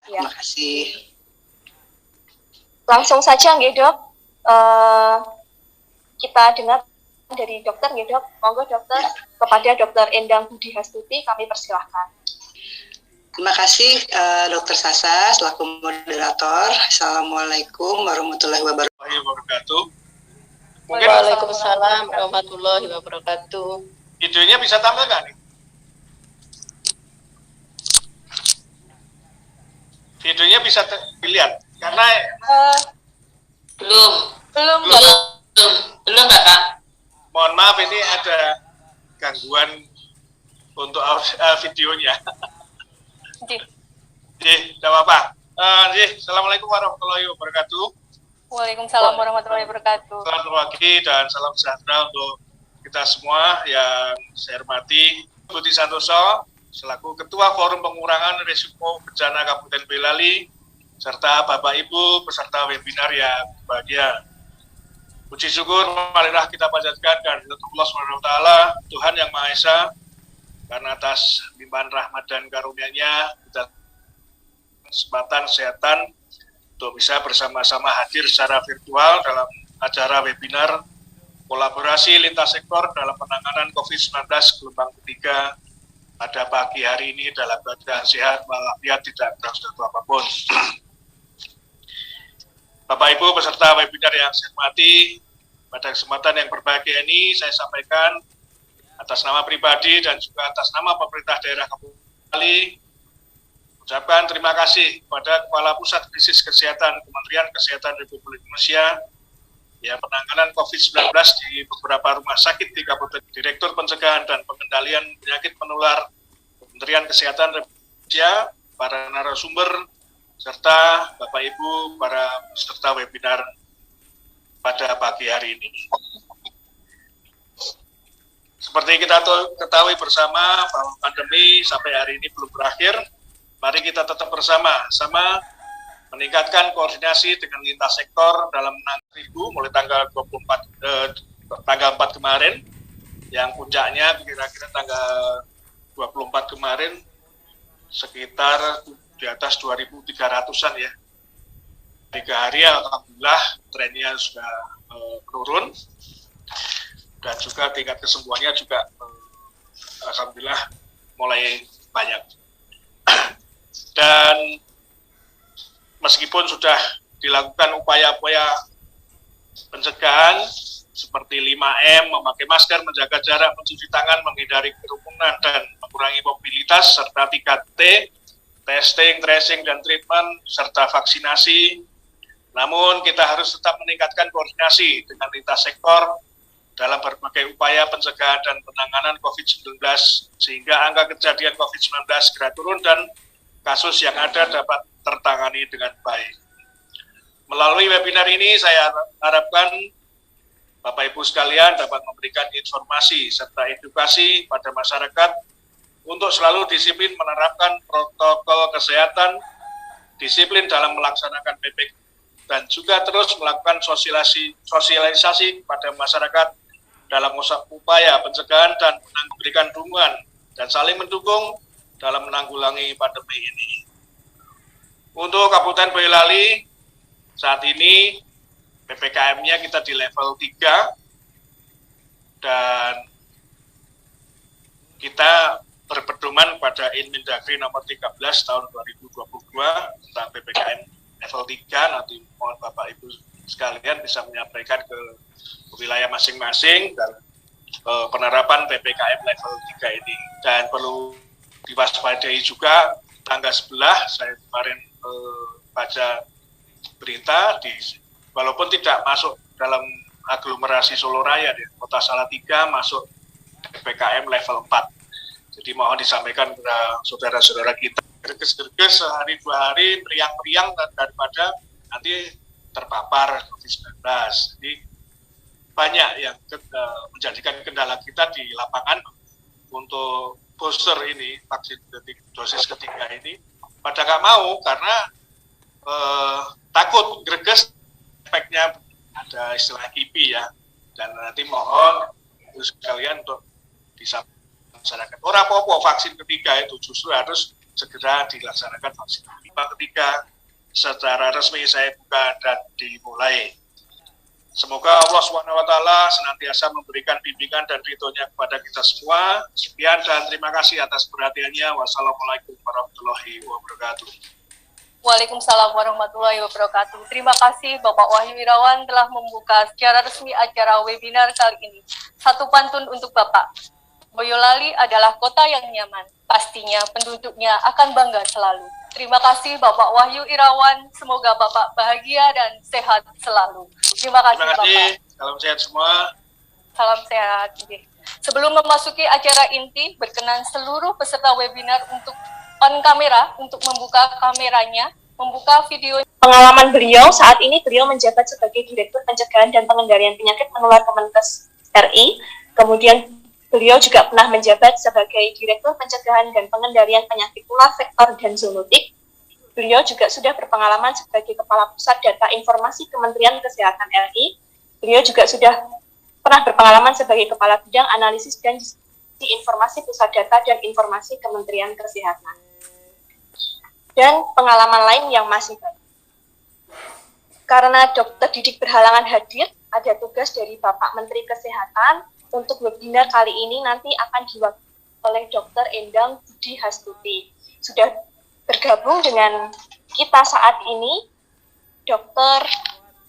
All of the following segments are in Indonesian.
Ya. Terima kasih. Langsung saja nggih, Dok. Kita dengar dari dokter nggih, Dok. Monggo dokter, kepada Dokter Endang Budi Hastuti kami persilahkan. Terima kasih Dr. Sasa selaku moderator. Assalamualaikum warahmatullahi wabarakatuh. Waalaikumsalam warahmatullahi wabarakatuh. Videonya bisa tampil nggak nih? Videonya bisa dilihat karena belum Kak. Mohon maaf ini ada gangguan untuk videonya. Tidak apa-apa. Assalamualaikum warahmatullahi wabarakatuh. Waalaikumsalam warahmatullahi wabarakatuh. Selamat pagi dan salam sejahtera untuk kita semua yang saya hormati. Budi Santoso selaku Ketua Forum Pengurangan Risiko Bencana Kabupaten Boyolali serta Bapak Ibu peserta webinar yang berbahagia. Puji syukur marilah kita panjatkan kehadirat Allah SWT, Tuhan Yang Maha Esa, karena atas limpahan rahmat dan karunia-Nya kita kesempatan kesehatan untuk bisa bersama-sama hadir secara virtual dalam acara webinar kolaborasi lintas sektor dalam penanganan COVID-19 gelombang ketiga pada pagi hari ini dalam keadaan sehat walafiat tidak kurang suatu apapun. Bapak Ibu peserta webinar yang saya hormati, pada kesempatan yang berbahagia ini saya sampaikan atas nama pribadi dan juga atas nama pemerintah daerah Kabupaten Boyolali ucapkan terima kasih kepada Kepala Pusat Krisis Kesehatan Kementerian Kesehatan Republik Indonesia yang penanganan COVID-19 di beberapa rumah sakit di Kabupaten, Direktur Pencegahan dan Pengendalian Penyakit Menular Kementerian Kesehatan Republik Indonesia, para narasumber, serta Bapak Ibu para peserta webinar pada pagi hari ini. Seperti kita ketahui bersama bahwa pandemi sampai hari ini belum berakhir. Mari kita tetap bersama-sama meningkatkan koordinasi dengan lintas sektor dalam menangani mulai tanggal 4 kemarin, yang puncaknya kira-kira tanggal 24 kemarin sekitar di atas 2.300-an ya. 3 hari alhamdulillah trennya sudah menurun dan juga tingkat kesembuhannya juga alhamdulillah mulai banyak. Dan meskipun sudah dilakukan upaya-upaya pencegahan seperti 5M, memakai masker, menjaga jarak, mencuci tangan, menghindari kerumunan, dan mengurangi mobilitas, serta 3T, testing, tracing, dan treatment, serta vaksinasi. Namun kita harus tetap meningkatkan koordinasi dengan lintas sektor dalam berbagai upaya pencegahan dan penanganan COVID-19, sehingga angka kejadian COVID-19 segera turun dan kasus yang ada dapat tertangani dengan baik. Melalui webinar ini saya harapkan Bapak Ibu sekalian dapat memberikan informasi serta edukasi pada masyarakat untuk selalu disiplin menerapkan protokol kesehatan, disiplin dalam melaksanakan PPKM, dan juga terus melakukan sosialisasi pada masyarakat dalam upaya pencegahan dan memberikan dukungan dan saling mendukung dalam menanggulangi pandemi ini. Untuk Kabupaten Boyolali, saat ini PPKM-nya kita di level 3 dan kita berpedoman pada Inmendagri nomor 13 tahun 2022 tentang PPKM level 3. Nanti mohon Bapak Ibu sekalian bisa menyampaikan ke wilayah masing-masing dan penerapan PPKM level 3 ini. Dan perlu diwaspadai juga tanggal 11 saya kemarin baca berita walaupun tidak masuk dalam aglomerasi Solo Raya di Kota Salatiga masuk PPKM level 4. Jadi mohon disampaikan kepada saudara-saudara kita gerges-gerges sehari 2 hari meriang-meriang daripada nanti terpapar COVID-19. Jadi banyak yang menjadikan kendala kita di lapangan untuk booster ini, vaksin dosis ketiga ini, pada nggak mau karena takut greges efeknya ada istilah kipi ya. Dan nanti mohon sekalian untuk bisa masyarakat. Ora apa-apa vaksin ketiga itu justru harus segera dilaksanakan vaksinasi. Ketiga, secara resmi saya buka dan dimulai. Semoga Allah SWT senantiasa memberikan bimbingan dan ridhonya kepada kita semua. Sekian dan terima kasih atas perhatiannya. Wassalamualaikum warahmatullahi wabarakatuh. Waalaikumsalam warahmatullahi wabarakatuh. Terima kasih Bapak Wahyu Irawan telah membuka secara resmi acara webinar kali ini. Satu pantun untuk Bapak. Boyolali adalah kota yang nyaman. Pastinya penduduknya akan bangga selalu. Terima kasih Bapak Wahyu Irawan. Semoga Bapak bahagia dan sehat selalu. Terima kasih Bapak. Salam sehat semua. Salam sehat. Sebelum memasuki acara inti, berkenan seluruh peserta webinar untuk on kamera, untuk membuka kameranya, membuka video pengalaman beliau. Saat ini beliau menjabat sebagai Direktur Pencegahan dan Pengendalian Penyakit Menular Kemenkes RI. Kemudian beliau juga pernah menjabat sebagai Direktur Pencegahan dan Pengendalian Penyakit Tular Vektor dan Zoonotik. Beliau juga sudah berpengalaman sebagai Kepala Pusat Data Informasi Kementerian Kesehatan RI. Beliau juga sudah pernah berpengalaman sebagai Kepala Bidang Analisis dan Informasi Pusat Data dan Informasi Kementerian Kesehatan. Dan pengalaman lain yang masih banyak. Karena Dr. Didik berhalangan hadir, ada tugas dari Bapak Menteri Kesehatan. Untuk webinar kali ini nanti akan diwakili oleh Dr. Endang Budi Hastuti. Sudah bergabung dengan kita saat ini, Dr.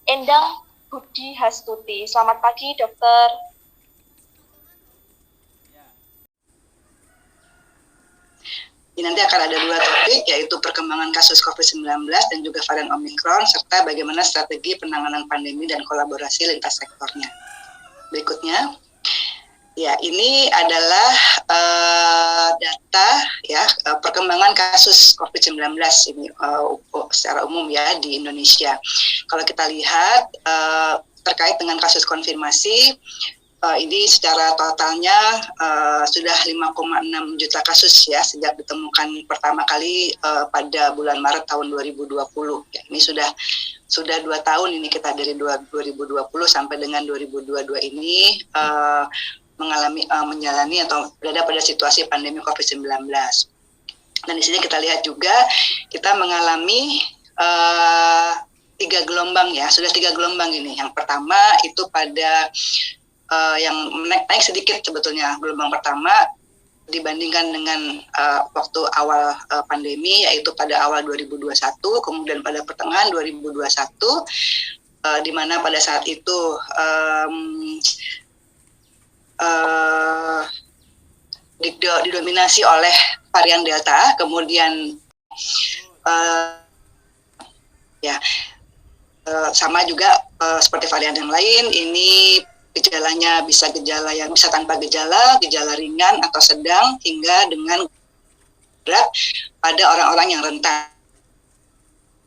Endang Budi Hastuti. Selamat pagi, Dokter. Nanti akan ada dua topik, yaitu perkembangan kasus COVID-19 dan juga varian Omikron, serta bagaimana strategi penanganan pandemi dan kolaborasi lintas sektornya. Berikutnya, ya ini adalah data ya perkembangan kasus COVID-19 ini secara umum ya di Indonesia. Kalau kita lihat terkait dengan kasus konfirmasi, ini secara totalnya sudah 5,6 juta kasus ya sejak ditemukan pertama kali pada bulan Maret tahun 2020. Ya, ini sudah 2 tahun ini kita dari 2020 sampai dengan 2022 ini menjalani atau berada pada situasi pandemi COVID-19. Dan di sini kita lihat juga kita mengalami 3 gelombang ya, sudah 3 gelombang ini. Yang pertama itu pada yang naik sedikit sebetulnya gelombang pertama dibandingkan dengan waktu awal pandemi, yaitu pada awal 2021, kemudian pada pertengahan 2021, di mana pada saat itu didominasi oleh varian Delta, kemudian sama juga seperti varian yang lain, ini gejalanya bisa gejala yang bisa tanpa gejala, gejala ringan atau sedang, hingga dengan berat pada orang-orang yang rentan,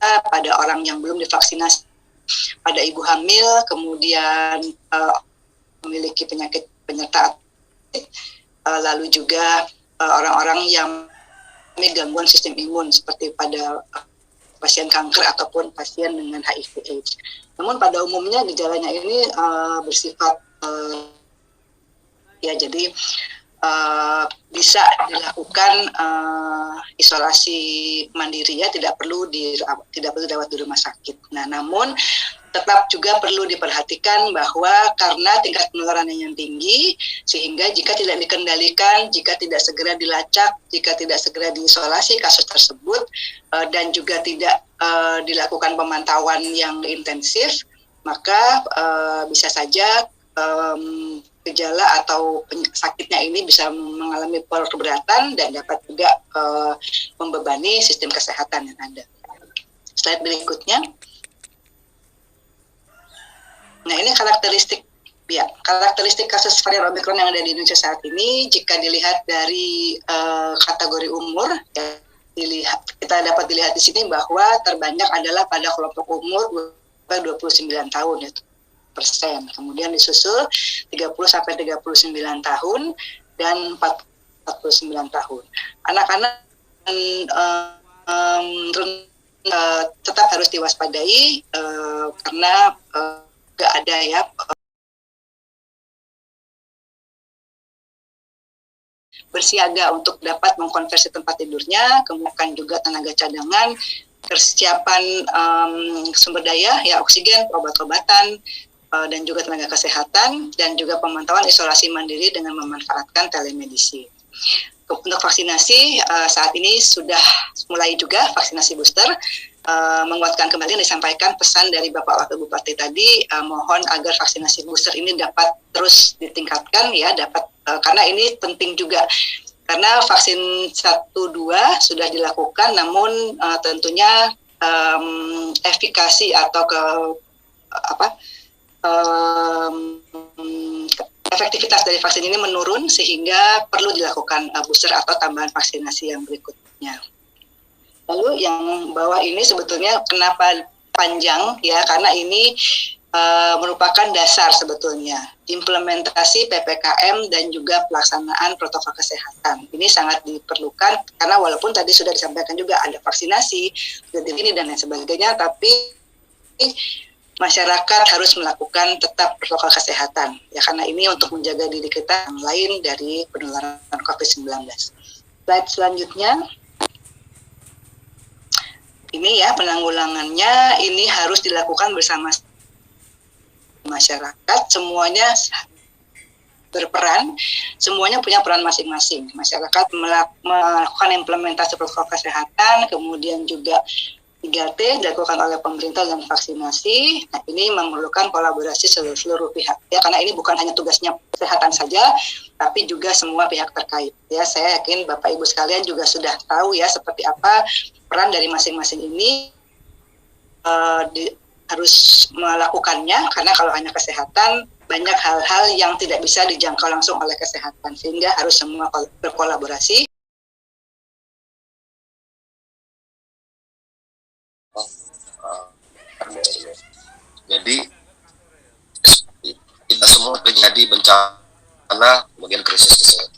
pada orang yang belum divaksinasi, pada ibu hamil, kemudian memiliki penyakit penyerta, lalu juga orang-orang yang memiliki gangguan sistem imun seperti pada pasien kanker ataupun pasien dengan HIV/AIDS. Namun pada umumnya gejalanya ini bersifat jadi bisa dilakukan isolasi mandiri ya, tidak perlu dirawat di rumah sakit. Nah, namun tetap juga perlu diperhatikan bahwa karena tingkat penularannya yang tinggi, sehingga jika tidak dikendalikan, jika tidak segera dilacak, jika tidak segera diisolasi kasus tersebut, dan juga tidak dilakukan pemantauan yang intensif, maka bisa saja gejala atau sakitnya ini bisa mengalami keberatan dan dapat juga membebani sistem kesehatan yang ada. Slide berikutnya. Nah, ini karakteristik kasus varian Omikron yang ada di Indonesia saat ini. Jika dilihat dari kategori umur, ya, kita dapat dilihat di sini bahwa terbanyak adalah pada kelompok umur 29 tahun, yaitu persen. Kemudian disusul 30 sampai 39 tahun dan 49 tahun. Anak-anak tetap harus diwaspadai karena nggak ada ya bersiaga untuk dapat mengkonversi tempat tidurnya, kemudian juga tenaga cadangan, persiapan sumber daya, ya oksigen, obat-obatan, dan juga tenaga kesehatan, dan juga pemantauan isolasi mandiri dengan memanfaatkan telemedicine. Untuk vaksinasi, saat ini sudah mulai juga vaksinasi booster, menguatkan kembali yang disampaikan pesan dari Bapak Wakil Bupati tadi, mohon agar vaksinasi booster ini dapat terus ditingkatkan, ya, karena ini penting juga. Karena vaksin 1-2 sudah dilakukan, namun tentunya efikasi atau efektivitas dari vaksin ini menurun, sehingga perlu dilakukan booster atau tambahan vaksinasi yang berikutnya. Lalu yang bawah ini sebetulnya kenapa panjang, ya, karena ini merupakan dasar sebetulnya implementasi PPKM dan juga pelaksanaan protokol kesehatan. Ini sangat diperlukan karena walaupun tadi sudah disampaikan juga ada vaksinasi, ini dan lain sebagainya, tapi masyarakat harus melakukan tetap protokol kesehatan, ya, karena ini untuk menjaga diri kita yang lain dari penularan COVID-19. Slide selanjutnya. Ini ya penanggulangannya, ini harus dilakukan bersama masyarakat, semuanya berperan, semuanya punya peran masing-masing. Masyarakat melakukan implementasi protokol kesehatan, kemudian juga 3T dilakukan oleh pemerintah dan vaksinasi. Nah, ini memerlukan kolaborasi seluruh pihak, ya, karena ini bukan hanya tugasnya kesehatan saja, tapi juga semua pihak terkait. Ya, saya yakin Bapak Ibu sekalian juga sudah tahu ya seperti apa peran dari masing-masing ini harus melakukannya, karena kalau hanya kesehatan banyak hal-hal yang tidak bisa dijangkau langsung oleh kesehatan, sehingga harus semua berkolaborasi. Jadi kita semua terjadi bencana kemudian krisis kesehatan.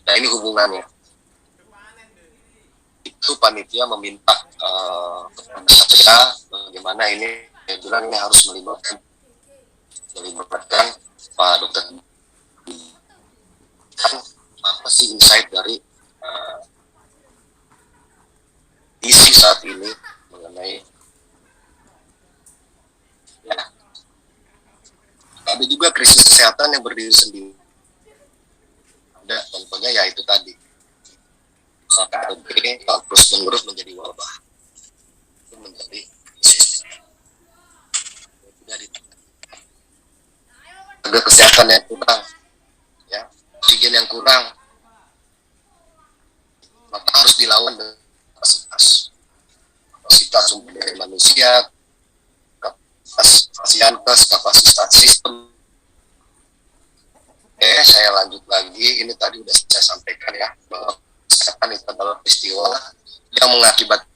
Nah, ini hubungannya. Itu panitia meminta kepada saya bagaimana ini, saya bilang ini harus melibatkan Pak Dokter. Apa sih insight dari isi saat ini mengenai, ya, ada juga krisis kesehatan yang berdiri sendiri. Ada contohnya ya itu tadi, KTB terus menerus menjadi wabah, itu menjadi krisis. Ada kesehatan yang kurang, ya, oksigen yang kurang, maka harus dilawan dengan kapasitas sumber daya manusia, kapasitas yankes, kapasitas sistem. Saya lanjut lagi, ini tadi sudah saya sampaikan ya, bahwa kesehatan itu adalah peristiwa yang mengakibatkan